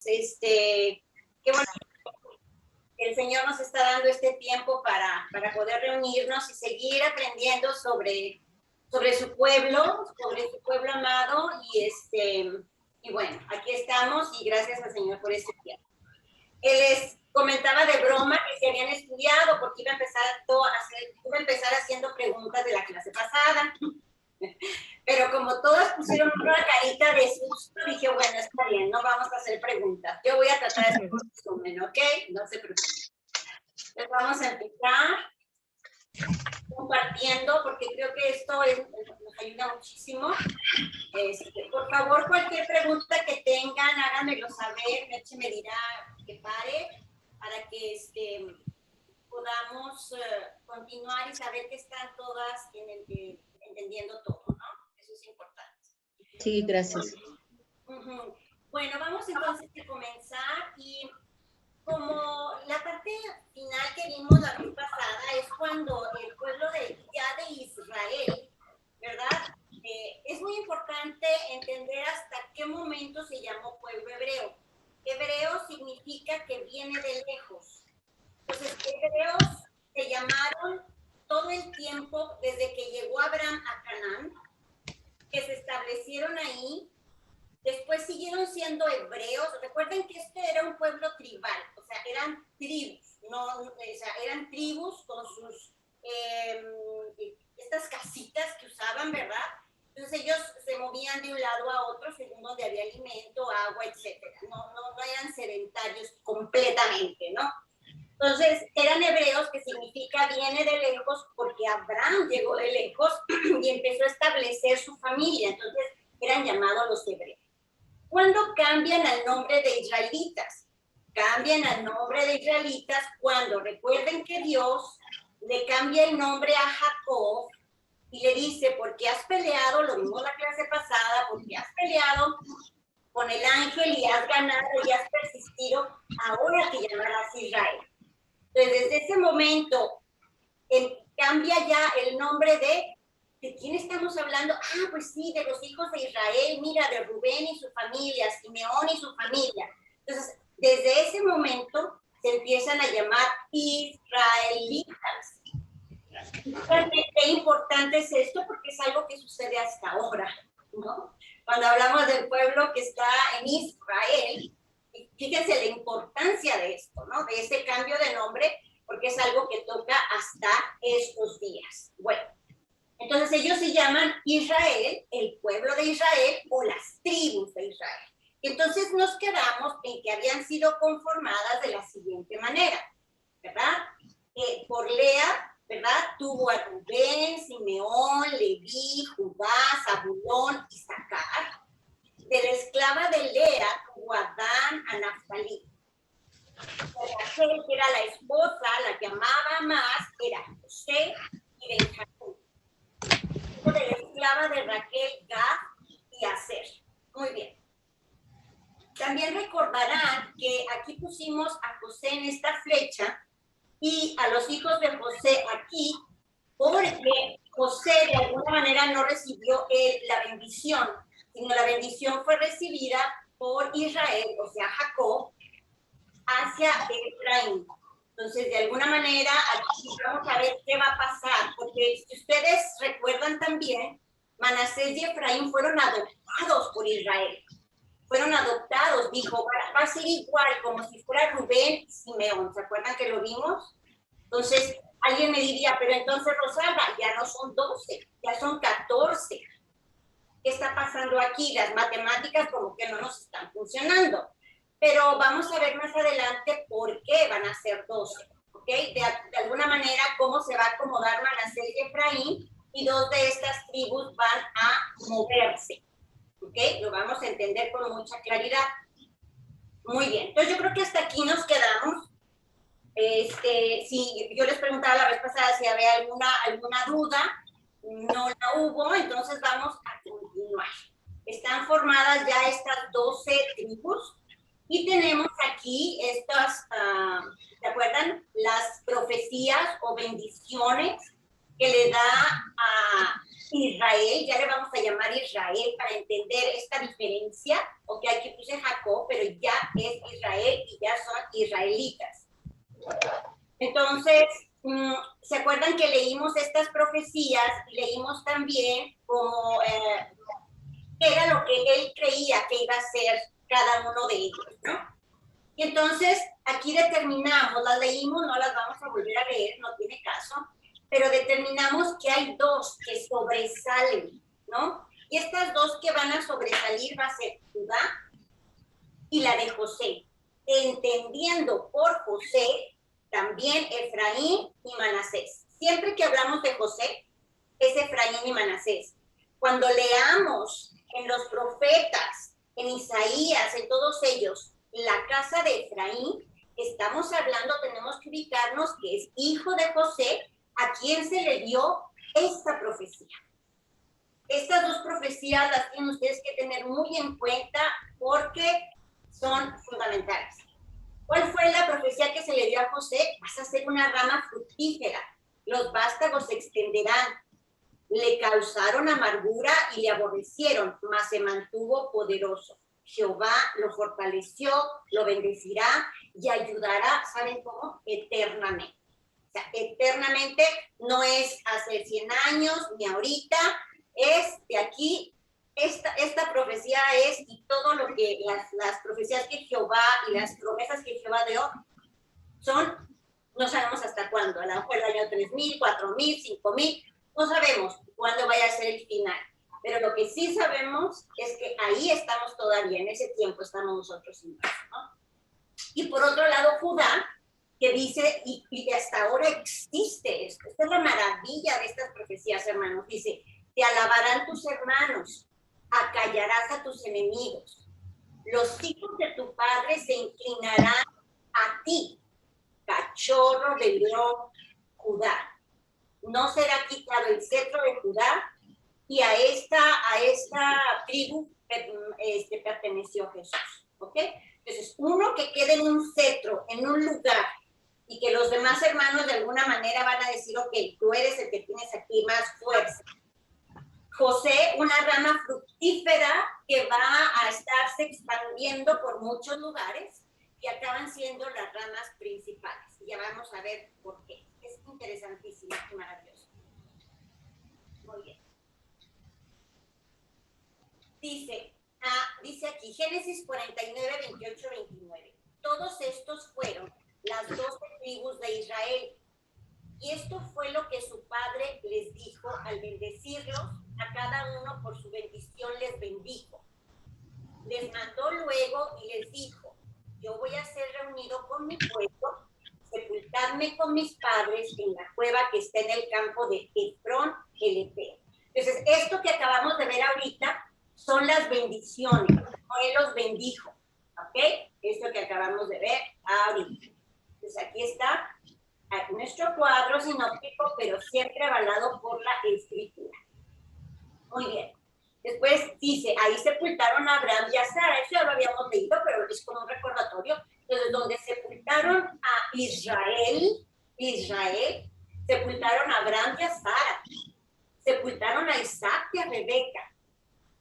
Qué bueno que el Señor nos está dando este tiempo para poder reunirnos y seguir aprendiendo sobre su pueblo amado, y bueno, aquí estamos y gracias al Señor por este tiempo. Él les comentaba de broma que se habían estudiado porque iba a empezar haciendo preguntas de la clase pasada. Pero como todas pusieron una carita de susto, dije, bueno, está bien, no vamos a hacer preguntas. Yo voy a tratar de hacer un resumen, ¿ok? No se preocupen. Entonces vamos a empezar compartiendo, porque creo que esto nos ayuda muchísimo. Por favor, cualquier pregunta que tengan, háganmelo saber. Meche me dirá que pare para que podamos continuar y saber que están todas entendiendo todo, ¿no? Eso es importante. Sí, gracias. Bueno, vamos entonces a comenzar, y como la parte final que vimos la vez pasada es cuando el pueblo de Israel, ¿verdad? Es muy importante entender hasta qué momento se llamó pueblo hebreo. Hebreo significa que viene de lejos. Entonces, hebreos se llamaron todo el tiempo desde que llegó Abraham a Canaán, que se establecieron ahí. Después siguieron siendo hebreos. Recuerden que este era un pueblo tribal, o sea, eran tribus, eran tribus con sus estas casitas que usaban, ¿verdad? Entonces ellos se movían de un lado a otro según donde había alimento, agua, etcétera. No eran sedentarios completamente, ¿no? Entonces eran hebreos, que significa viene de lejos, porque Abraham llegó de lejos y empezó a establecer su familia. Entonces eran llamados los hebreos. ¿Cuándo cambian al nombre de israelitas? Cambian al nombre de israelitas cuando recuerden que Dios le cambia el nombre a Jacob y le dice, porque has peleado, lo vimos la clase pasada, porque has peleado con el ángel y has ganado y has persistido, ahora te llamarás Israel. Entonces, desde ese momento, cambia ya el nombre ¿de quién estamos hablando? Ah, pues sí, de los hijos de Israel, mira, de Rubén y su familia, Simeón y su familia. Entonces, desde ese momento se empiezan a llamar israelitas. Qué importante es esto, porque es algo que sucede hasta ahora, ¿no? Cuando hablamos del pueblo que está en Israel, fíjense la importancia de esto, ¿no? De ese cambio de nombre, porque es algo que toca hasta estos días. Bueno. Entonces ellos se llaman Israel, el pueblo de Israel, o las tribus de Israel. Entonces nos quedamos en que habían sido conformadas de la siguiente manera, ¿verdad? Por Lea, ¿verdad? Tuvo a Rubén, Simeón, Leví, Judá, Zabulón, Isaacar. De la esclava de Lea tuvo a Dan, a Naftali. Raquel, que era la esposa, la que amaba más, era José y Benjamín. De la esclava de Raquel, Gad y Aser. Muy bien. También recordarán que aquí pusimos a José en esta flecha y a los hijos de José aquí, porque José de alguna manera no recibió la bendición, sino la bendición fue recibida por Israel, o sea, Jacob, hacia Efraín. Entonces, de alguna manera, aquí vamos a ver qué va a pasar, porque si ustedes recuerdan también, Manasés y Efraín fueron adoptados por Israel. Fueron adoptados, dijo, va a ser igual como si fuera Rubén y Simeón. ¿Se acuerdan que lo vimos? Entonces, alguien me diría, pero entonces, Rosalba, ya no son 12, ya son 14. ¿Qué está pasando aquí? Las matemáticas como que no nos están funcionando. Pero vamos a ver más adelante por qué van a ser 12, ¿ok? De alguna manera, cómo se va a acomodar Manasés y Efraín, y dos de estas tribus van a moverse, ¿ok? Lo vamos a entender con mucha claridad. Muy bien, entonces yo creo que hasta aquí nos quedamos. Si yo les preguntaba la vez pasada si había alguna duda, no la hubo, entonces vamos a continuar. Están formadas ya estas 12 tribus. Y tenemos aquí estas, ¿se acuerdan? Las profecías o bendiciones que le da a Israel. Ya le vamos a llamar Israel para entender esta diferencia. ok, aquí puse Jacob, pero ya es Israel y ya son israelitas. Entonces, ¿se acuerdan que leímos estas profecías? Leímos también como qué era lo que él creía que iba a ser cada uno de ellos, ¿no? Y entonces aquí determinamos, las leímos, no las vamos a volver a leer, no tiene caso, pero determinamos que hay dos que sobresalen, ¿no? Y estas dos que van a sobresalir va a ser Judá y la de José, entendiendo por José también Efraín y Manasés. Siempre que hablamos de José, es Efraín y Manasés. Cuando leamos en los profetas, en Isaías, en todos ellos, la casa de Efraín, estamos hablando, tenemos que ubicarnos que es hijo de José, a quien se le dio esta profecía. Estas dos profecías las tienen ustedes que tener muy en cuenta porque son fundamentales. ¿Cuál fue la profecía que se le dio a José? Vas a ser una rama fructífera, los vástagos se extenderán, le causaron amargura y le aborrecieron, mas se mantuvo poderoso. Jehová lo fortaleció, lo bendecirá y ayudará, ¿saben cómo? Eternamente. O sea, eternamente no es hace 100 años ni ahorita, es de aquí. Esta profecía es, y todo lo que las profecías que Jehová y las promesas que Jehová dio son, no sabemos hasta cuándo, a lo mejor el año 3000, 4000, 5000, no sabemos cuándo vaya a ser el final, pero lo que sí sabemos es que ahí estamos todavía, en ese tiempo estamos nosotros inmersos, ¿no? Y por otro lado, Judá, que dice, y hasta ahora existe esto, esta es la maravilla de estas profecías, hermanos, dice, te alabarán tus hermanos, acallarás a tus enemigos, los hijos de tu padre se inclinarán a ti, cachorro de león, Judá. No será quitado el cetro de Judá, y a esta tribu perteneció Jesús, ¿ok? Entonces, uno que quede en un cetro, en un lugar, y que los demás hermanos de alguna manera van a decir, ok, tú eres el que tienes aquí más fuerza. José, una rama fructífera que va a estarse expandiendo por muchos lugares y acaban siendo las ramas principales. Y ya vamos a ver por qué. Es interesantísimo y maravilloso. Muy bien. Dice aquí, Génesis 49, 28, 29. Todos estos fueron las 12 tribus de Israel. Y esto fue lo que su padre les dijo al bendecirlos, a cada uno por su bendición les bendijo. Les mandó luego y les dijo, yo voy a ser reunido con mi pueblo, sepultadme con mis padres en la cueva que está en el campo de Efrón, el Eteo. Entonces, esto que acabamos de ver ahorita son las bendiciones, Él los bendijo, ¿ok? Esto que acabamos de ver ahorita. Entonces, aquí está nuestro cuadro sinóptico, pero siempre avalado por la Escritura. Muy bien. Después dice, ahí sepultaron a Abraham y a Sara. Eso ya lo habíamos leído, pero es como un recordatorio. Entonces, donde sepultaron a Israel, sepultaron a Abraham y a Sara. Sepultaron a Isaac y a Rebeca.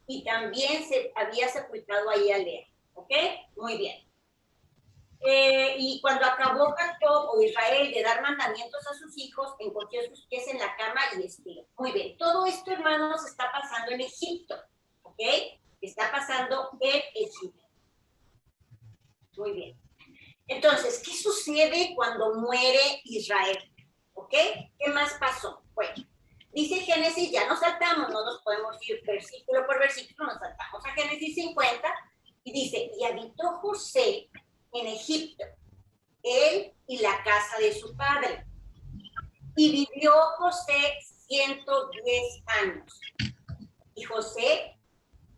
Y también se había sepultado ahí a Lea. ¿Ok? Muy bien. Y cuando acabó Jacob o Israel de dar mandamientos a sus hijos, encogió sus pies en la cama y expiró. Muy bien, todo esto, hermanos, está pasando en Egipto, ¿ok? Está pasando en Egipto. Muy bien. Entonces, ¿qué sucede cuando muere Israel? ¿Ok? ¿Qué más pasó? Bueno, dice Génesis, ya nos saltamos, no nos podemos ir versículo por versículo, nos saltamos a Génesis 50 y dice, y habitó José en Egipto, él y la casa de su padre. Y vivió José 110 años. Y José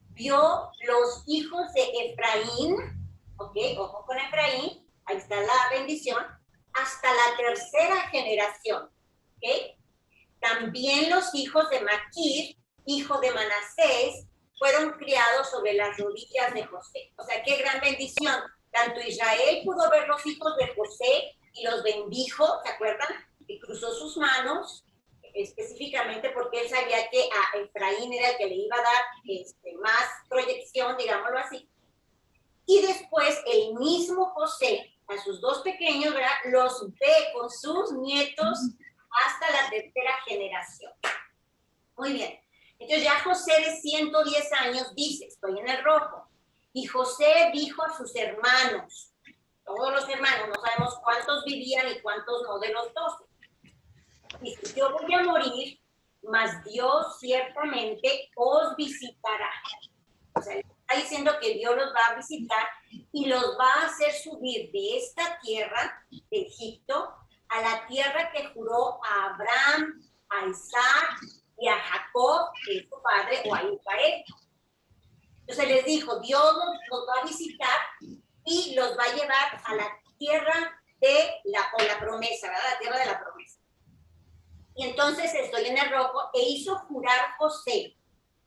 vio los hijos de Efraín, ¿ok? Ojo con Efraín, ahí está la bendición, hasta la tercera generación, ¿ok? También los hijos de Maquir, hijo de Manasés, fueron criados sobre las rodillas de José. O sea, qué gran bendición. Tanto Israel pudo ver los hijos de José y los bendijo, ¿se acuerdan? Y cruzó sus manos, específicamente porque él sabía que a Efraín era el que le iba a dar más proyección, digámoslo así. Y después el mismo José, a sus dos pequeños, ¿verdad?, los ve con sus nietos hasta la tercera generación. Muy bien. Entonces ya José de 110 años dice, estoy en el rojo. Y José dijo a sus hermanos, todos los hermanos, no sabemos cuántos vivían y cuántos no de los 12. Dice, yo voy a morir, mas Dios ciertamente os visitará. O sea, está diciendo que Dios los va a visitar y los va a hacer subir de esta tierra, de Egipto, a la tierra que juró a Abraham, a Isaac y a Jacob, que es su padre, o a Israel. Entonces les dijo, Dios los va a visitar y los va a llevar a la tierra de la promesa, ¿verdad? La tierra de la promesa. Y entonces estoy en el rojo, e hizo jurar José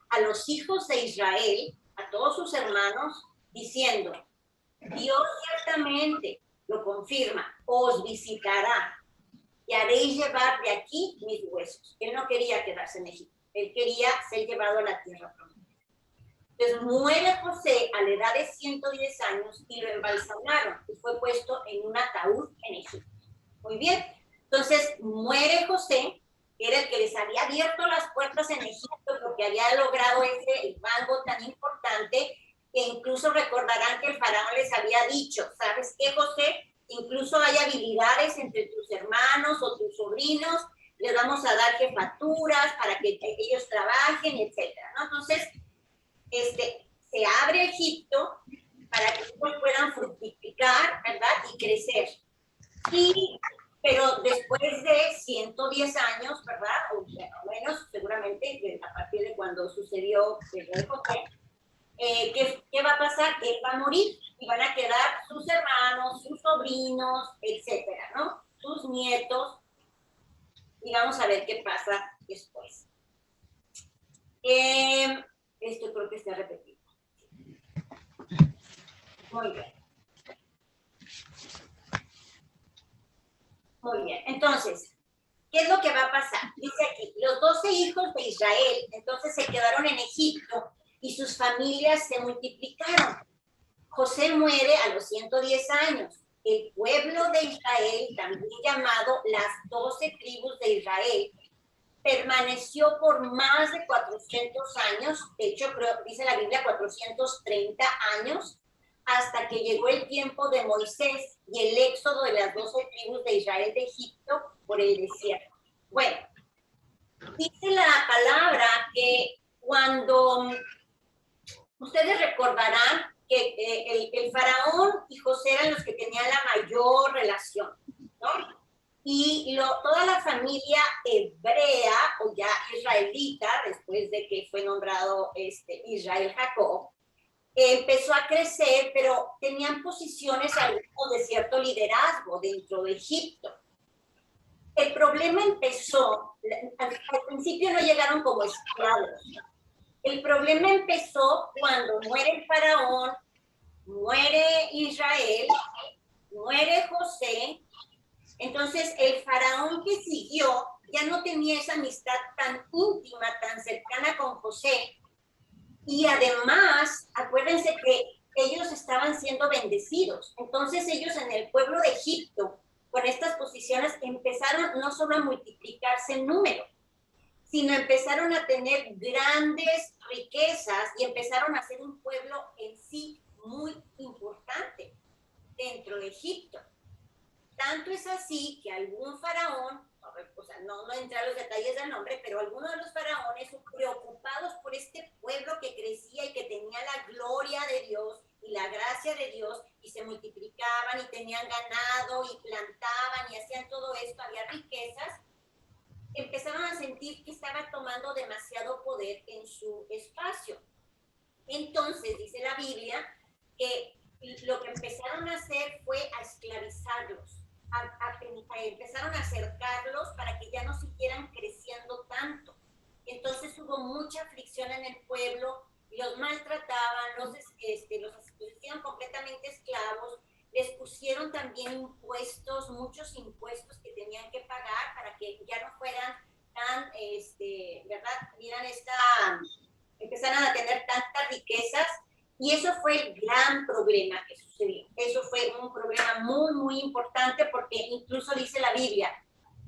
a los hijos de Israel, a todos sus hermanos, diciendo, Dios ciertamente lo confirma, os visitará y haréis llevar de aquí mis huesos. Él no quería quedarse en Egipto, él quería ser llevado a la tierra prometida. Entonces muere José a la edad de 110 años y lo embalsamaron y fue puesto en un ataúd en Egipto. Muy bien, entonces muere José, que era el que les había abierto las puertas en Egipto porque había logrado ese rango tan importante, que incluso recordarán que el faraón les había dicho, ¿sabes qué, José? Incluso hay habilidades entre tus hermanos o tus sobrinos, les vamos a dar jefaturas para que ellos trabajen, etcétera, ¿no? Entonces, se abre Egipto para que ellos puedan fructificar, ¿verdad? Y crecer. Pero después de 110 años, ¿verdad? O menos, seguramente, a partir de cuando sucedió el rey José, ¿qué va a pasar? Él va a morir y van a quedar sus hermanos, sus sobrinos, etcétera, ¿no? Sus nietos. Y vamos a ver qué pasa después. Esto creo que está repetido. Muy bien. Muy bien. Entonces, ¿qué es lo que va a pasar? Dice aquí, los 12 hijos de Israel entonces se quedaron en Egipto y sus familias se multiplicaron. José muere a los 110 años. El pueblo de Israel, también llamado las 12 tribus de Israel, permaneció por más de 400 años, de hecho, dice la Biblia 430 años, hasta que llegó el tiempo de Moisés y el éxodo de las 12 tribus de Israel de Egipto por el desierto. Bueno, dice la palabra que cuando ustedes recordarán que el faraón y José eran los que tenían la mayor relación, ¿no? Y toda la familia hebrea, o ya israelita, después de que fue nombrado Israel Jacob, empezó a crecer, pero tenían posiciones de cierto liderazgo dentro de Egipto. El problema empezó, al principio no llegaron como esclavos. El problema empezó cuando muere el faraón, muere Israel, muere José. Entonces el faraón que siguió ya no tenía esa amistad tan íntima, tan cercana con José. Y además, acuérdense que ellos estaban siendo bendecidos. Entonces ellos en el pueblo de Egipto, con estas posiciones, empezaron no solo a multiplicarse en número, sino empezaron a tener grandes riquezas y empezaron a ser un pueblo en sí muy importante dentro de Egipto. Tanto es así que algún faraón, o sea, no entré a los detalles del nombre, pero algunos de los faraones, preocupados por este pueblo que crecía y que tenía la gloria de Dios y la gracia de Dios, y se multiplicaban y tenían ganado y plantaban y hacían todo esto, había riquezas, empezaron a sentir que estaba tomando demasiado poder en su espacio. Entonces, dice la Biblia, que lo que empezaron a hacer fue a esclavizarlos. Empezaron a acercarlos para que ya no siguieran creciendo tanto. Entonces hubo mucha fricción en el pueblo, los maltrataban, los hicieron completamente esclavos, les pusieron también impuestos, muchos impuestos que tenían que pagar para que ya no fueran tan, ¿verdad? Empezaran a tener tantas riquezas Y eso fue el gran problema que sucedió. Eso fue un problema muy, muy importante porque incluso dice la Biblia,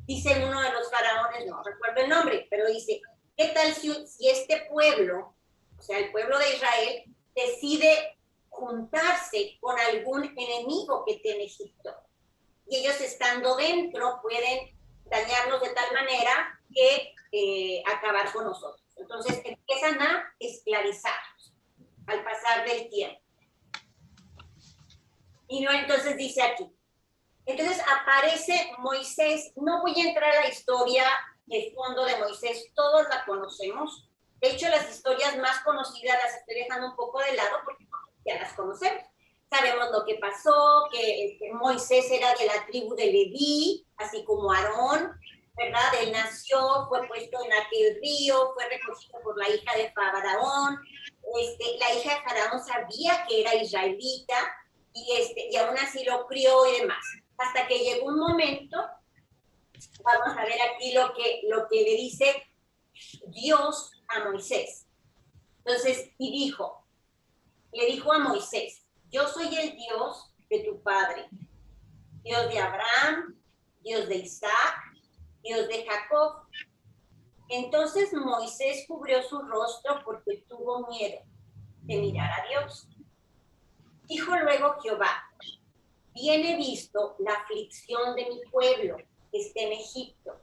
dice uno de los faraones, no recuerdo el nombre, pero dice, ¿qué tal si este pueblo, o sea, el pueblo de Israel, decide juntarse con algún enemigo que tiene Egipto? Y ellos estando dentro pueden dañarnos de tal manera que acabar con nosotros. Entonces empiezan a esclavizarnos al pasar del tiempo. Y no, entonces dice aquí, entonces aparece Moisés. No voy a entrar a la historia de fondo de Moisés, todos la conocemos. De hecho, las historias más conocidas las estoy dejando un poco de lado porque ya las conocemos. Sabemos lo que pasó, que Moisés era de la tribu de Leví, así como Aarón, ¿verdad? Él nació, fue puesto en aquel río, fue recogido por la hija de Faraón. La hija de Faraón sabía que era israelita y aún así lo crió y demás. Hasta que llegó un momento, vamos a ver aquí lo que le dice Dios a Moisés. Entonces, le dijo a Moisés, yo soy el Dios de tu padre, Dios de Abraham, Dios de Isaac, Dios de Jacob. Entonces Moisés cubrió su rostro porque tuvo miedo de mirar a Dios. Dijo luego Jehová, bien he visto la aflicción de mi pueblo que está en Egipto,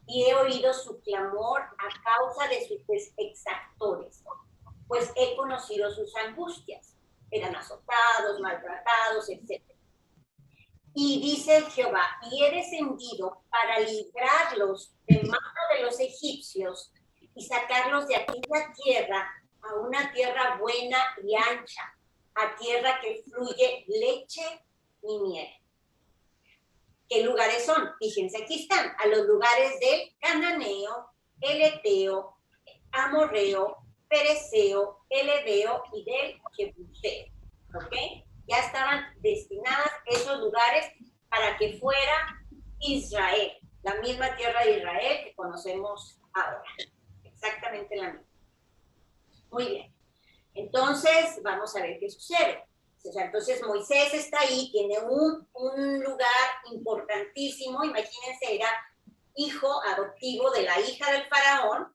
y he oído su clamor a causa de sus exactores, pues he conocido sus angustias. Eran azotados, maltratados, etc. Y dice Jehová, y he descendido para librarlos de mano de los egipcios y sacarlos de aquella tierra a una tierra buena y ancha, a tierra que fluye leche y miel. ¿Qué lugares son? Fíjense, aquí están, a los lugares del Cananeo, el Eteo, Amorreo, Pereceo, el Heveo y del Jebuseo. ¿Ok? Ya estaban destinadas esos lugares para que fuera Israel, la misma tierra de Israel que conocemos ahora. Exactamente la misma. Muy bien. Entonces, vamos a ver qué sucede. O sea, entonces Moisés está ahí, tiene un lugar importantísimo. Imagínense, era hijo adoptivo de la hija del faraón,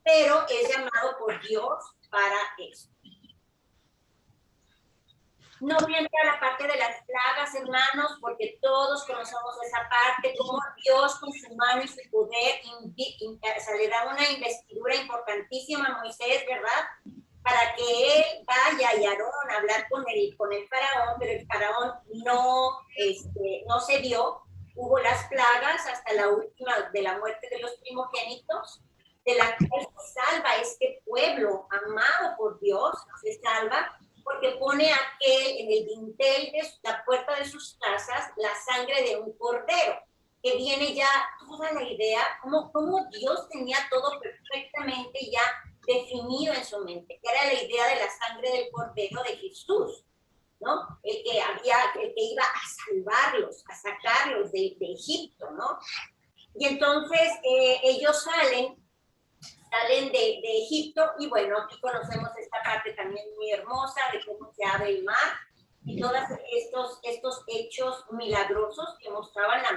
pero es llamado por Dios para eso. No voy a entrar a la parte de las plagas, hermanos, porque todos conocemos esa parte, como Dios con su mano y su poder le da una investidura importantísima a Moisés, ¿verdad? Para que él vaya y Aarón a hablar con el faraón, pero el faraón no se dio. Hubo las plagas hasta la última de la muerte de los primogénitos, de la cual se salva este pueblo amado por Dios, se salva porque pone aquel en el dintel de la puerta de sus casas la sangre de un cordero, que viene ya toda la idea, cómo Dios tenía todo perfectamente ya definido en su mente, que era la idea de la sangre del cordero de Jesús, ¿no? El que iba a salvarlos, a sacarlos de Egipto, ¿no? Y entonces ellos salen de Egipto, y bueno, aquí conocemos esta parte también muy hermosa de cómo se abre el mar y todos estos hechos milagrosos que mostraban la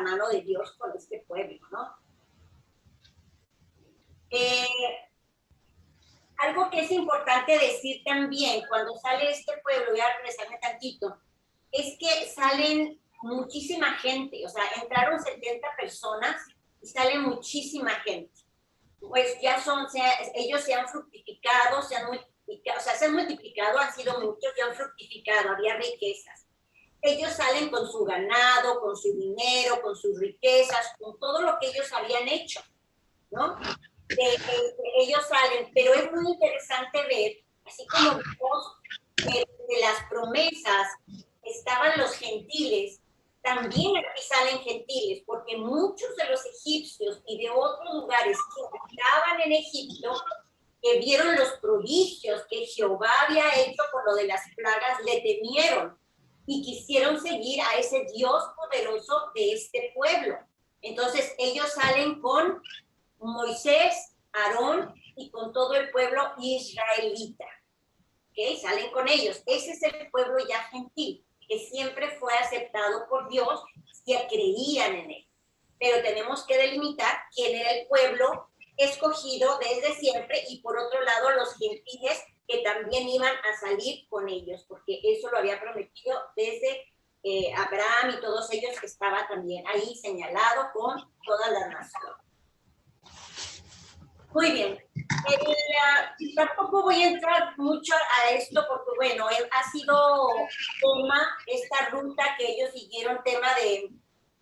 mano de Dios con este pueblo, ¿no? Algo que es importante decir también cuando sale este pueblo, voy a regresarme tantito, es que salen muchísima gente, o sea, entraron 70 personas y sale muchísima gente. Pues ellos se han fructificado, se han multiplicado, han sido muchos y han fructificado, había riquezas. Ellos salen con su ganado, con su dinero, con sus riquezas, con todo lo que ellos habían hecho, ¿no? Ellos salen, pero es muy interesante ver, así como vimos de las promesas estaban los gentiles, también aquí salen gentiles, porque muchos de los egipcios y de otros lugares que estaban en Egipto, que vieron los prodigios que Jehová había hecho con lo de las plagas, le temieron y quisieron seguir a ese Dios poderoso de este pueblo. Entonces ellos salen con Moisés, Aarón y con todo el pueblo israelita. ¿ok? Salen con ellos. Ese es el pueblo ya gentil, que siempre fue aceptado por Dios, que creían en él. Pero tenemos que delimitar quién era el pueblo escogido desde siempre y por otro lado los gentiles que también iban a salir con ellos, porque eso lo había prometido desde Abraham y todos ellos, que estaba también ahí señalado con todas las naciones. Muy bien. Tampoco voy a entrar mucho a esto porque, bueno, ha sido tema, esta ruta que ellos siguieron, tema de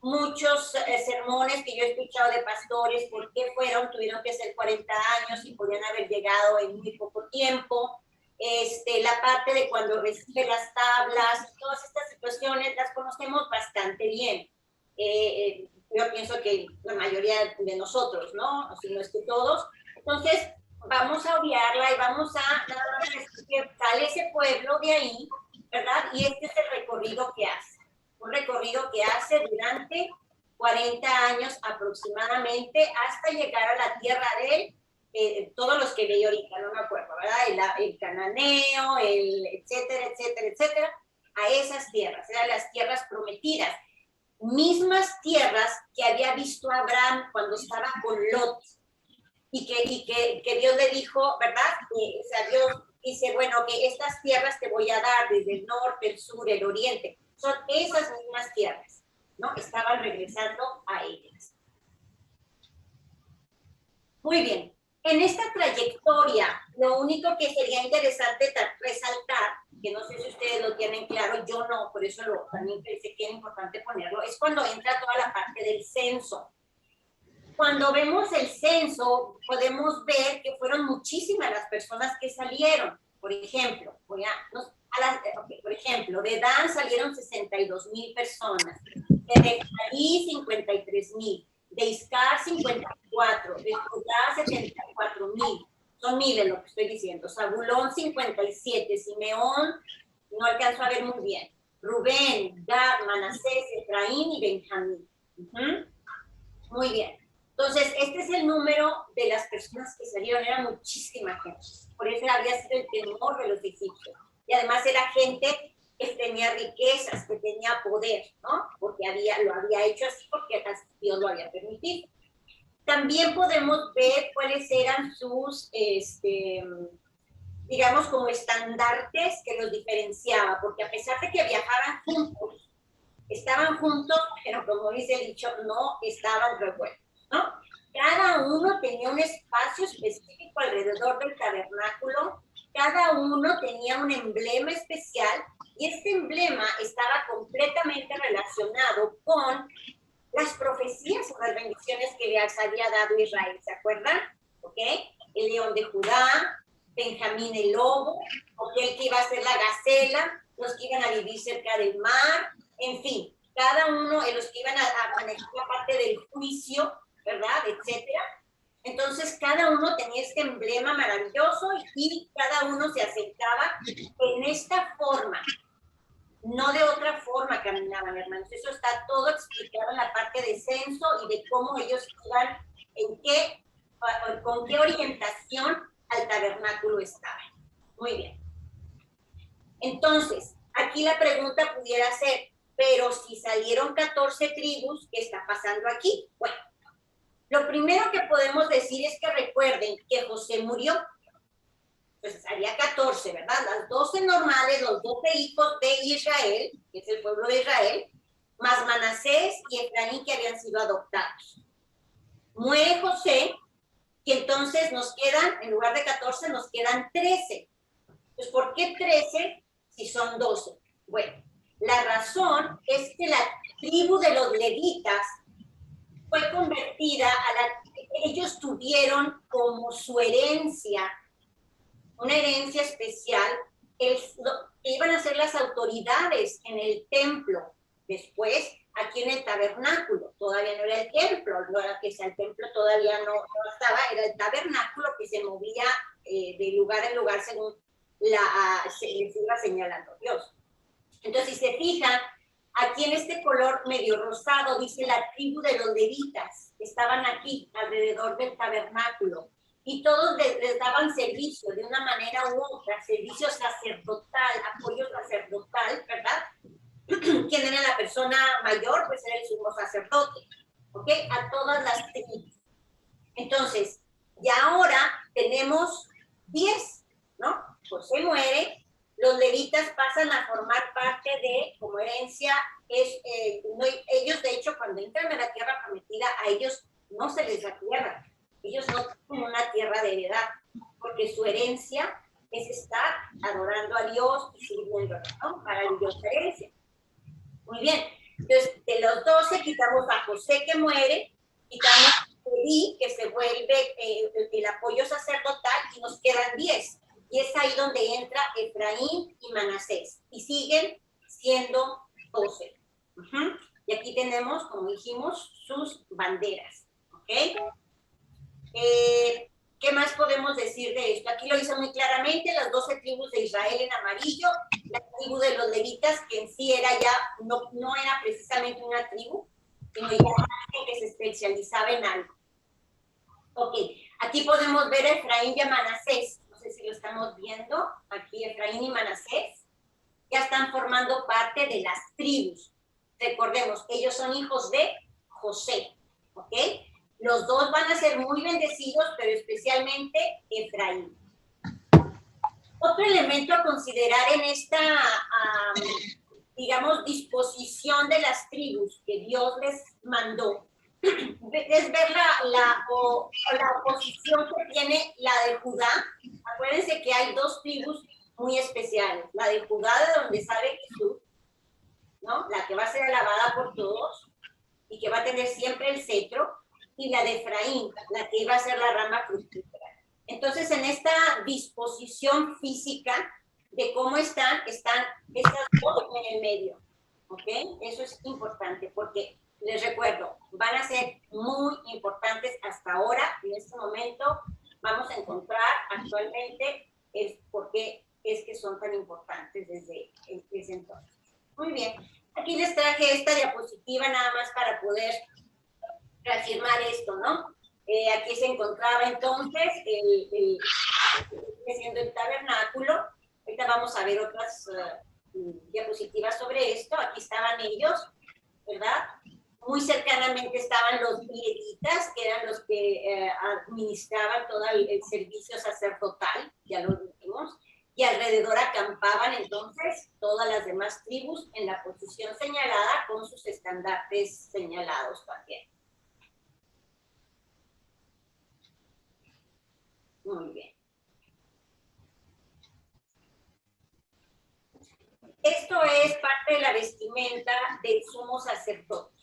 muchos sermones que yo he escuchado de pastores, por qué tuvieron que ser 40 años y podían haber llegado en muy poco tiempo. La parte de cuando recibe las tablas, todas estas situaciones las conocemos bastante bien. Yo pienso que la mayoría de nosotros, ¿no? Si no es que todos. Entonces, vamos a obviarla y vamos a nada más decir que sale ese pueblo de ahí, ¿verdad? Y este es el recorrido que hace. Un recorrido que hace durante 40 años aproximadamente hasta llegar a la tierra de él, todos los que leí ahorita, no me acuerdo, ¿verdad? El cananeo, etcétera, etcétera, etcétera, a esas tierras, eran las tierras prometidas. Mismas tierras que había visto Abraham cuando estaba con Lot. Y que Dios le dijo, ¿verdad? O sea, Dios dice, bueno, que estas tierras te voy a dar desde el norte, el sur, el oriente. Son esas mismas tierras, ¿no? Estaban regresando a ellas. Muy bien. En esta trayectoria, lo único que sería interesante resaltar, que no sé si ustedes lo tienen claro, yo no, por eso también pensé que era importante ponerlo, es cuando entra toda la parte del censo. Cuando vemos el censo, podemos ver que fueron muchísimas las personas que salieron. Por ejemplo, por ejemplo, de Dan salieron 62,000 personas, de Neftalí 53,000, de Iscar 54, de Judá 74,000. Son miles lo que estoy diciendo. Zabulón 57, Simeón no alcanzo a ver muy bien. Rubén, Gad, Manasés, Efraín y Benjamín. Muy bien. Entonces, este es el número de las personas que salieron, era muchísima gente. Por eso había sido el temor de los egipcios. Y además era gente que tenía riquezas, que tenía poder, ¿no? Porque lo había hecho así porque Dios lo había permitido. También podemos ver cuáles eran sus, digamos, como estandartes que los diferenciaba, porque a pesar de que viajaban juntos, estaban juntos, pero como dice el dicho, no estaban revueltos, ¿no? Cada uno tenía un espacio específico alrededor del tabernáculo, cada uno tenía un emblema especial y este emblema estaba completamente relacionado con las profecías o las bendiciones que les había dado Israel, ¿se acuerdan? ¿Ok? El león de Judá, Benjamín el lobo, ¿ok? El que iba a ser la gacela, los que iban a vivir cerca del mar, en fin, cada uno de los que iban a manejar la parte del juicio, ¿verdad? Etcétera. Entonces, cada uno tenía este emblema maravilloso y cada uno se acercaba en esta forma. No de otra forma caminaban, hermanos. Eso está todo explicado en la parte de censo y de cómo ellos iban, con qué orientación al tabernáculo estaban. Muy bien. Entonces, aquí la pregunta pudiera ser, pero si salieron 14 tribus, ¿qué está pasando aquí? Bueno, lo primero que podemos decir es que recuerden que José murió. Entonces había 14, ¿verdad? Las 12 normales, los 12 hijos de Israel, que es el pueblo de Israel, más Manasés y Efraín que habían sido adoptados. Muere José, y entonces nos quedan, en lugar de 14, nos quedan 13. Entonces, ¿por qué 13 si son 12? Bueno, la razón es que la tribu de los levitas fue convertida ellos tuvieron como su herencia, una herencia especial, que iban a ser las autoridades en el templo. Después, aquí en el tabernáculo, todavía no era el templo, no era que sea el templo, todavía no estaba, era el tabernáculo que se movía de lugar en lugar según se les iba señalando Dios. Entonces, si se fijan, aquí en este color medio rosado dice la tribu de los levitas, estaban aquí alrededor del tabernáculo. y todos les daban servicio de una manera u otra, servicio sacerdotal, apoyo sacerdotal, ¿verdad? ¿Quién era la persona mayor? Pues era el sumo sacerdote, ¿ok? A todas las tribus. Entonces, ya ahora tenemos 10, ¿no? José muere, los levitas pasan a formar parte de, como herencia, ellos de hecho cuando entran a la tierra prometida, a ellos no se les da tierra, ellos no tienen una tierra de heredad, porque su herencia es estar adorando a Dios y sirviendo, ¿no? Para el Dios de herencia. Muy bien, entonces de los 12 quitamos a José que muere, quitamos a Leví que se vuelve el apoyo sacerdotal y nos quedan 10. Y es ahí donde entra Efraín y Manasés. Y siguen siendo 12. Y aquí tenemos, como dijimos, sus banderas. ¿Ok? ¿Qué más podemos decir de esto? Aquí lo dice muy claramente, las 12 tribus de Israel en amarillo, la tribu de los levitas, que en sí era ya, no era precisamente una tribu, sino ya alguien que se especializaba en algo. Ok, aquí podemos ver a Efraín y a Manasés. No sé si lo estamos viendo. Aquí Efraín y Manasés ya están formando parte de las tribus. Recordemos, ellos son hijos de José. ¿Ok? Los dos van a ser muy bendecidos, pero especialmente Efraín. Otro elemento a considerar en esta, digamos, disposición de las tribus que Dios les mandó es ver la oposición que tiene la de Judá. Acuérdense que hay dos tribus muy especiales, la de Judá, de donde sale Jesús, ¿no? La que va a ser alabada por todos y que va a tener siempre el cetro, y la de Efraín, la que iba a ser la rama fructífera. Entonces, en esta disposición física de cómo están estas dos en el medio, ¿ok? Eso es importante porque les recuerdo, van a ser muy importantes hasta ahora, en este momento vamos a encontrar actualmente por qué es que son tan importantes desde ese entonces. Muy bien, aquí les traje esta diapositiva nada más para poder reafirmar esto, ¿no? Aquí se encontraba entonces siendo el tabernáculo. Ahorita vamos a ver otras diapositivas sobre esto. Aquí estaban ellos, ¿verdad? Muy cercanamente estaban los levitas, que eran los que administraban todo el servicio sacerdotal, ya lo vimos, y alrededor acampaban entonces todas las demás tribus en la posición señalada con sus estandartes señalados también. Muy bien. Esto es parte de la vestimenta del sumo sacerdote.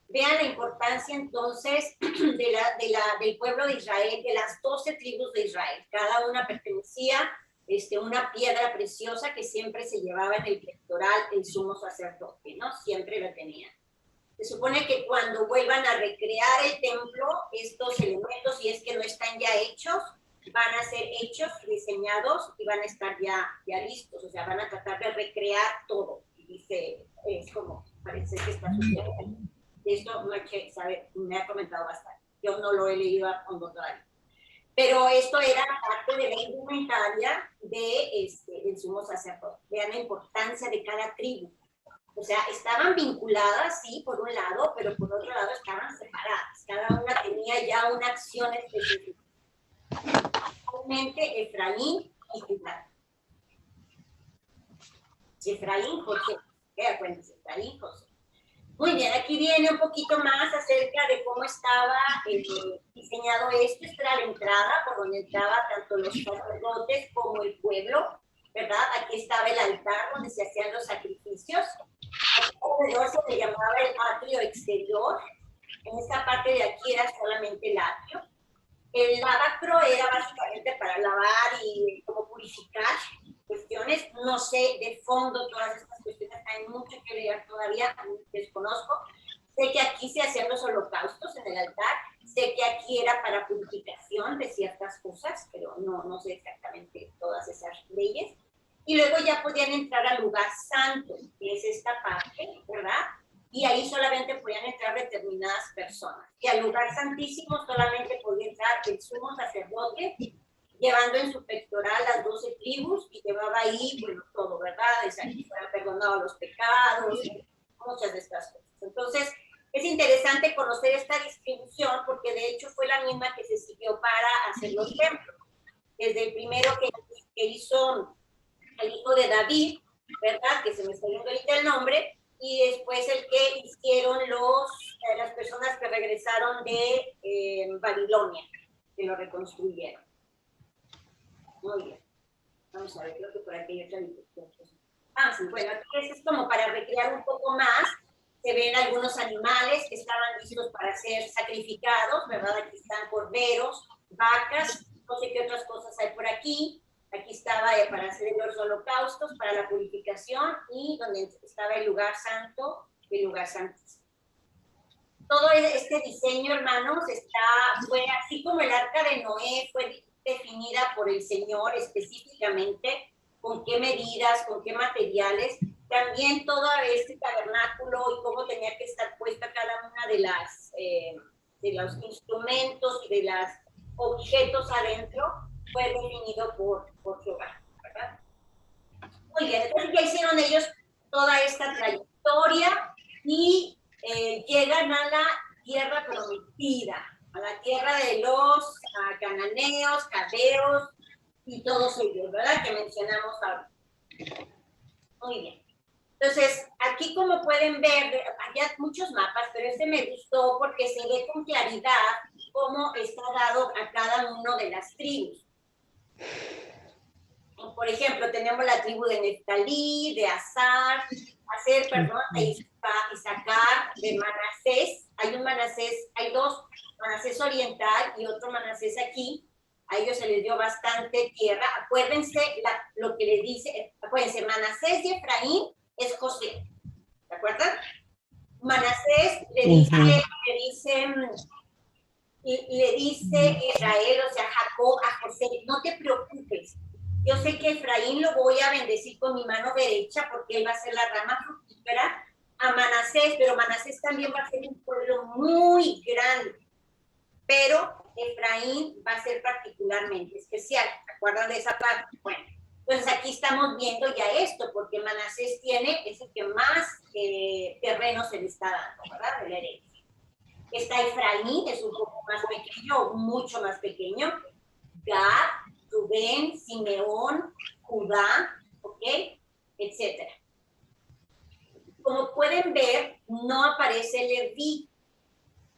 Vean la importancia entonces del pueblo de Israel, de las 12 tribus de Israel. Cada una pertenecía a una piedra preciosa que siempre se llevaba en el pectoral el sumo sacerdote, ¿no? Siempre la tenía. Se supone que cuando vuelvan a recrear el templo, estos elementos, si es que no están ya hechos, van a ser hechos, diseñados y van a estar ya listos. O sea, van a tratar de recrear todo. Y dice, es como, parece que está sucediendo. Esto Mache me ha comentado bastante. Yo no lo he leído a fondo todavía. Pero esto era parte de la indumentaria del sumo sacerdote. Vean la importancia de cada tribu. O sea, estaban vinculadas, sí, por un lado, pero por otro lado estaban separadas. Cada una tenía ya una acción específica. Realmente Efraín y Judá. Efraín, José. Acuérdense, Efraín, José. Muy bien, aquí viene un poquito más acerca de cómo estaba diseñado esto. Esta era la entrada por donde entraba tanto los sacerdotes como el pueblo, ¿verdad? Aquí estaba el altar donde se hacían los sacrificios. Alrededor se le llamaba el atrio exterior. En esta parte de aquí era solamente el atrio. El lavacro era básicamente para lavar y como purificar cuestiones. No sé de fondo todas estas cuestiones, hay mucho que leer todavía, desconozco. Sé que aquí se hacían los holocaustos en el altar, sé que aquí era para purificación de ciertas cosas, pero no sé exactamente todas esas leyes. Y luego ya podían entrar al lugar santo, que es esta parte, ¿verdad? y ahí solamente podían entrar determinadas personas. Y al lugar santísimo solamente podía entrar el sumo sacerdote, llevando en su pectoral las 12 tribus, y llevaba ahí, bueno, todo, ¿verdad? Es aquí fueran perdonados los pecados, muchas de estas cosas. Entonces, es interesante conocer esta distribución, porque de hecho fue la misma que se siguió para hacer los templos. Desde el primero que hizo el hijo de David, ¿verdad? Que se me está yendo ahorita el nombre, y después el que hicieron las personas que regresaron de Babilonia, que lo reconstruyeron. Muy bien. Vamos a ver, creo que por aquí hay otra distribución. Sí, bueno, aquí es como para recrear un poco más. Se ven algunos animales que estaban listos para ser sacrificados, ¿verdad? Aquí están corderos, vacas, no sé qué otras cosas hay por aquí. Aquí estaba para hacer los holocaustos, para la purificación, y donde estaba el lugar santo, el lugar santísimo. Todo este diseño, hermanos, fue así como el arca de Noé fue definida por el Señor específicamente, con qué medidas, con qué materiales. También todo este tabernáculo y cómo tenía que estar puesta cada una de los instrumentos y de los objetos adentro fue definido por Jehová, ¿verdad? Muy bien, entonces ya hicieron ellos toda esta trayectoria y llegan a la tierra prometida, a la tierra de los cananeos, caldeos y todos ellos, ¿verdad? Que mencionamos ahora. Muy bien. Entonces, aquí como pueden ver, hay muchos mapas, pero este me gustó porque se ve con claridad cómo está dado a cada uno de las tribus. Por ejemplo, tenemos la tribu de Neftalí, de de Isaacar, de Manasés. Hay dos, Manasés oriental y otro Manasés aquí. A ellos se les dio bastante tierra. Acuérdense lo que le dice, acuérdense, Manasés y Efraín es José. ¿De acuerdo? Manasés le dice Israel, o sea, Jacob a José, no te preocupes. Yo sé que Efraín lo voy a bendecir con mi mano derecha porque él va a ser la rama fructífera a Manasés, pero Manasés también va a ser un pueblo muy grande. Pero Efraín va a ser particularmente especial. ¿Se acuerdan de esa parte? Bueno, entonces aquí estamos viendo ya esto, porque Manasés es el que más terreno se le está dando, ¿verdad? De la herencia. Está Efraín, es un poco más pequeño, mucho más pequeño. Gad, Rubén, Simeón, Judá, ¿ok? Etcétera. Como pueden ver, no aparece Leví.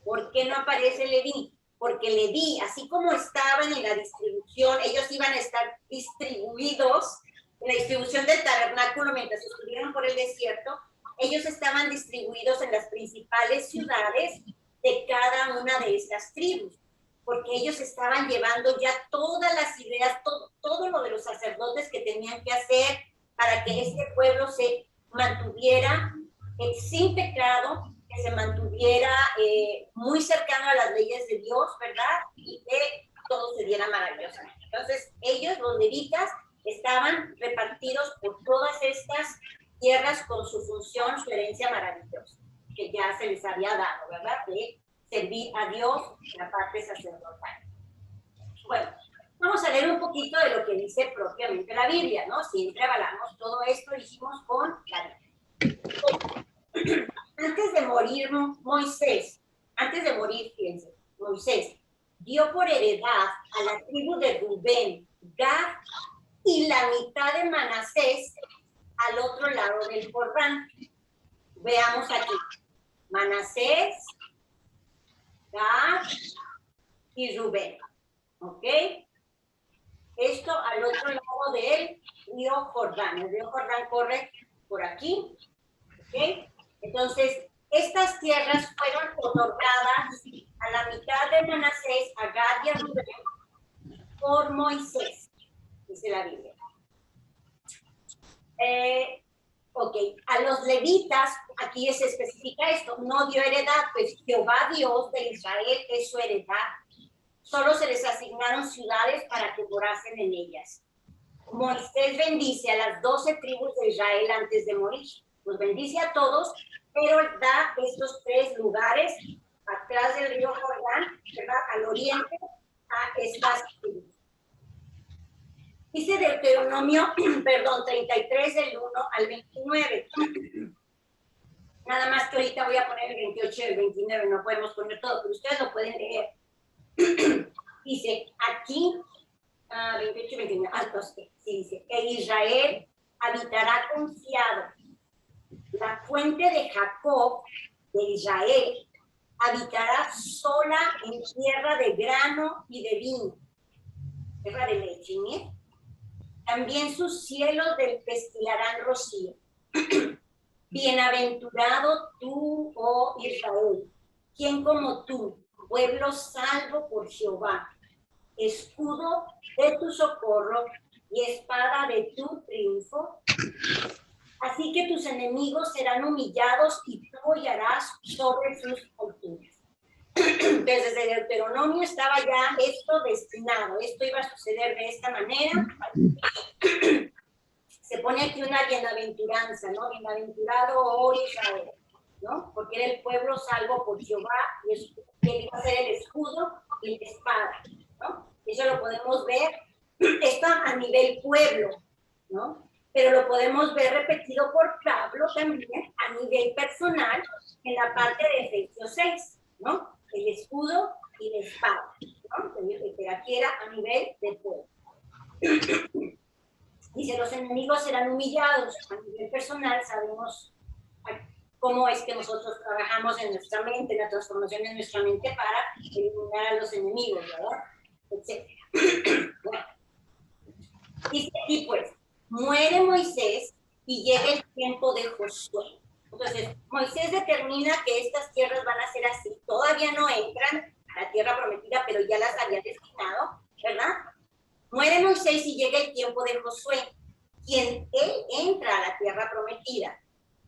¿Por qué no aparece Leví? Porque Leví, así como estaban en la distribución, ellos iban a estar distribuidos en la distribución del tabernáculo mientras estuvieron por el desierto, ellos estaban distribuidos en las principales ciudades de cada una de estas tribus, porque ellos estaban llevando ya todas las ideas, todo lo de los sacerdotes que tenían que hacer para que este pueblo se mantuviera sin pecado, que se mantuviera muy cercano a las leyes de Dios, ¿verdad? Y que todo se diera maravillosamente. Entonces, ellos, los levitas, estaban repartidos por todas estas tierras con su función, su herencia maravillosa, que ya se les había dado, ¿verdad? De servir a Dios en la parte sacerdotal. Bueno, vamos a leer un poquito de lo que dice propiamente la Biblia, ¿no? Siempre avalamos todo esto, dijimos, con la Biblia. Antes de morir Moisés, fíjense, Moisés dio por heredad a la tribu de Rubén, Gad y la mitad de Manasés al otro lado del Jordán. Veamos aquí. Manasés, Gad y Rubén. ¿Ok? Esto al otro lado del río Jordán. El río Jordán corre por aquí. ¿Ok? Entonces, estas tierras fueron otorgadas a la mitad de Manasés, a Gad y a Rubén, por Moisés, dice la Biblia. Ok, a los levitas, aquí se especifica esto, no dio heredad, pues Jehová Dios de Israel es su heredad. Solo se les asignaron ciudades para que morasen en ellas. Moisés bendice a las 12 tribus de Israel antes de morir. Los bendice a todos pero da estos 3 lugares atrás del río Jordán, ¿verdad? Al oriente, a estas tribus. Dice Deuteronomio, perdón, 33 del 1 al 29. Nada más que ahorita voy a poner el 28 y el 29, no podemos poner todo, pero ustedes lo pueden leer. Dice, aquí, 28 y 29, entonces, sí, dice, que Israel habitará confiado. La fuente de Jacob, de Israel, habitará sola en tierra de grano y de vino, tierra de leche, ¿eh? También sus cielos destilarán rocío. Bienaventurado tú, oh Israel, ¿quién como tú, pueblo salvo por Jehová, escudo de tu socorro y espada de tu triunfo? Así que tus enemigos serán humillados y tú hollarás sobre sus alturas. Desde Deuteronomio estaba ya esto destinado, esto iba a suceder de esta manera. Se pone aquí una bienaventuranza, ¿no? Bienaventurado, oh Israel, ¿no? Porque era el pueblo salvo por Jehová y él iba a ser el escudo y la espada, ¿no? Eso lo podemos ver, esto a nivel pueblo, ¿no? Pero lo podemos ver repetido por Pablo también a nivel personal en la parte de Efesios 6, ¿no? El escudo y la espada, ¿no? Pero aquí era a nivel de pueblo. Dice, los enemigos serán humillados. A nivel personal sabemos cómo es que nosotros trabajamos en nuestra mente, la transformación de nuestra mente para eliminar a los enemigos, ¿verdad? Etcétera. Bueno. Dice aquí pues, muere Moisés y llega el tiempo de Josué. Entonces, Moisés determina que estas tierras van a ser así. Todavía no entran a la tierra prometida, pero ya las había destinado, ¿verdad? Muere Moisés y llega el tiempo de Josué, quien él entra a la tierra prometida.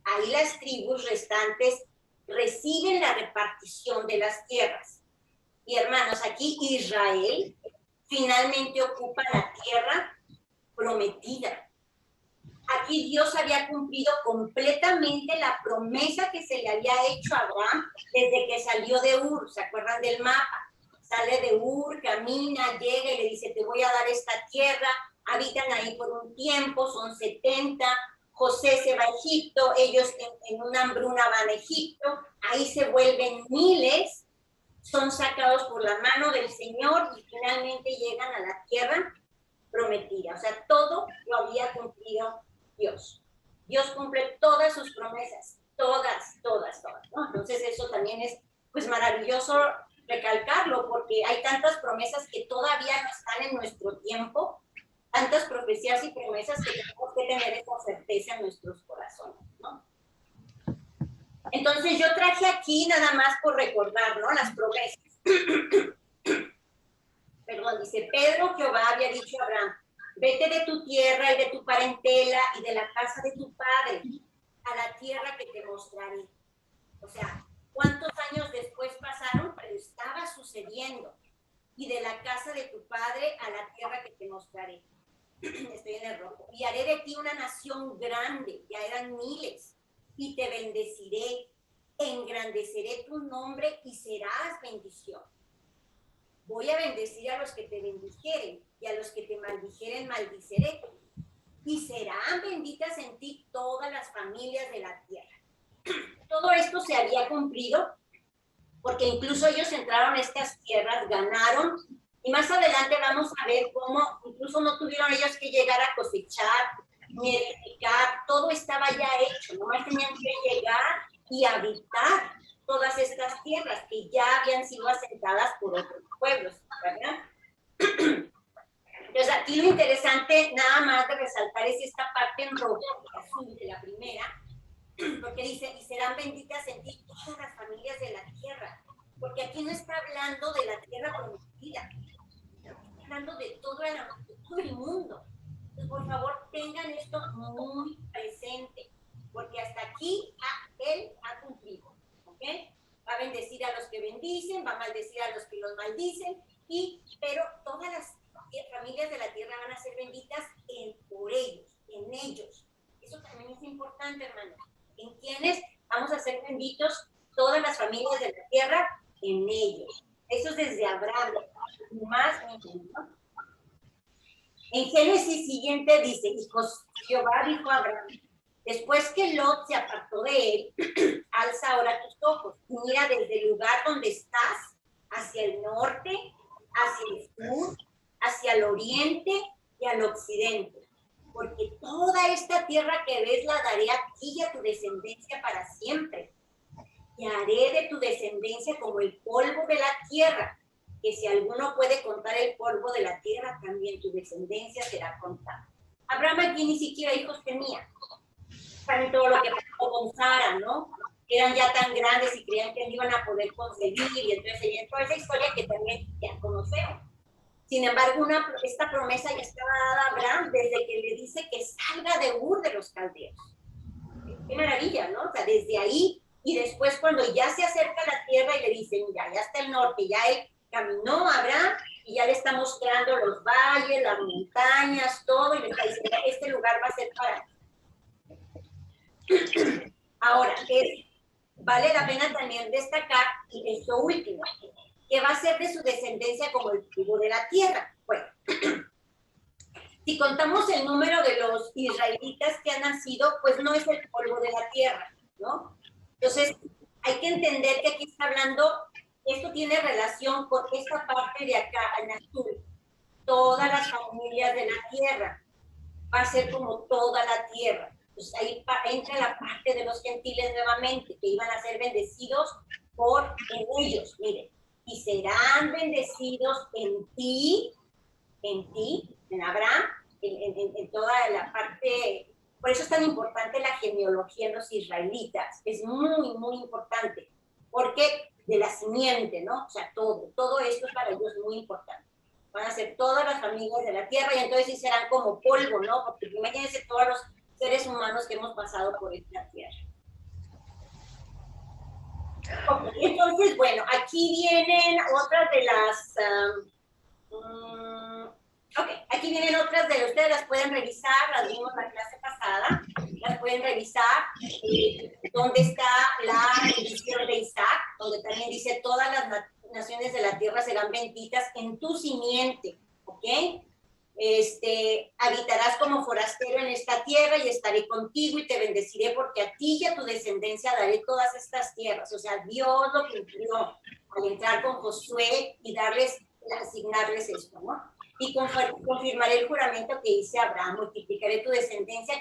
Ahí las tribus restantes reciben la repartición de las tierras. Y hermanos, aquí Israel finalmente ocupa la tierra prometida. Aquí Dios había cumplido completamente la promesa que se le había hecho a Abraham desde que salió de Ur. ¿Se acuerdan del mapa? Sale de Ur, camina, llega y le dice, te voy a dar esta tierra, habitan ahí por un tiempo, son 70, José se va a Egipto, ellos en una hambruna van a Egipto, ahí se vuelven miles, son sacados por la mano del Señor y finalmente llegan a la tierra prometida. O sea, todo lo había cumplido Dios. Dios cumple todas sus promesas, todas, ¿no? Entonces eso también es pues maravilloso recalcarlo, porque hay tantas promesas que todavía no están en nuestro tiempo, tantas profecías y promesas que tenemos que tener esa certeza en nuestros corazones, ¿no? Entonces yo traje aquí nada más por recordar, ¿no? Las promesas. Perdón, dice, Pedro, Jehová había dicho a Abraham, vete de tu tierra y de tu parentela y de la casa de tu padre a la tierra que te mostraré. O sea, ¿cuántos años después pasaron? Pero estaba sucediendo. Y de la casa de tu padre a la tierra que te mostraré. Estoy en el rojo. Y haré de ti una nación grande, ya eran miles, y te bendeciré, engrandeceré tu nombre y serás bendición. Voy a bendecir a los que te bendijeren, y a los que te maldijeren maldiceré. Y serán benditas en ti todas las familias de la tierra. Todo esto se había cumplido, porque incluso ellos entraron a estas tierras, ganaron, y más adelante vamos a ver cómo incluso no tuvieron ellos que llegar a cosechar, ni edificar, todo estaba ya hecho, nomás tenían que llegar y habitar todas estas tierras que ya habían sido asentadas por otros pueblos, ¿verdad? Entonces aquí lo interesante nada más de resaltar es esta parte en rojo, azul de la primera, porque dice, y serán benditas en ti todas las familias de la tierra, porque aquí no está hablando de la tierra prometida, está hablando de todo el mundo. Entonces, por favor, tengan esto muy presente, porque hasta aquí él ha cumplido, ¿ok? Va a bendecir a los que bendicen, va a maldecir a los que los maldicen, pero todas las familias de la tierra van a ser benditas por ellos, en ellos. Eso también es importante, hermanos. ¿En quiénes? vamos a ser benditos todas las familias de la tierra en ellos. Eso es desde Abraham, más ni menos, ¿no? En Génesis siguiente dice, Jehová dijo a Abraham, después que Lot se apartó de él, alza ahora tus ojos y mira desde el lugar donde estás, hacia el norte, hacia el sur, hacia el oriente y al occidente. Porque toda esta tierra que ves la daré a ti y a tu descendencia para siempre. Y haré de tu descendencia como el polvo de la tierra, que si alguno puede contar el polvo de la tierra, también tu descendencia será contada. Abraham aquí ni siquiera hijos tenía. Saben todo lo que pasó con Sara, ¿no? Eran ya tan grandes y creían que no iban a poder concebir, y entonces ella toda esa historia que también ya conocemos. Sin embargo, esta promesa ya estaba dada a Abraham desde que le dice que salga de Ur de los caldeos. Qué maravilla, ¿no? O sea, desde ahí, y después cuando ya se acerca a la tierra y le dice, mira, ya está el norte, ya él caminó a Abraham y ya le está mostrando los valles, las montañas, todo, y le está diciendo, este lugar va a ser para ti. Ahora, vale la pena también destacar esto último, que va a ser de su descendencia como el polvo de la tierra. Bueno, si contamos el número de los israelitas que han nacido, pues no es el polvo de la tierra, ¿no? Entonces, hay que entender que aquí está hablando, esto tiene relación con esta parte de acá, en azul, todas las familias de la tierra, va a ser como toda la tierra. Pues ahí entra la parte de los gentiles nuevamente, que iban a ser bendecidos por en ellos, miren, y serán bendecidos en ti, en Abraham, en toda la parte. Por eso es tan importante la genealogía en los israelitas, es muy, muy importante, porque de la simiente, ¿no? O sea, todo esto es para ellos muy importante. Van a ser todas las familias de la tierra y entonces sí serán como polvo, ¿no? Porque imagínense todos los seres humanos que hemos pasado por esta tierra. Okay, entonces, bueno, aquí vienen otras de las... ok, aquí vienen otras de ustedes, las pueden revisar, las vimos la clase pasada, las pueden revisar, donde está la bendición de Isaac, donde también dice todas las naciones de la tierra serán benditas en tu simiente, ¿ok? Habitarás como forastero en esta tierra y estaré contigo y te bendeciré porque a ti y a tu descendencia daré todas estas tierras. O sea, Dios lo cumplió al entrar con Josué y asignarles esto, ¿no? Y confirmaré el juramento que hice a Abraham, multiplicaré tu descendencia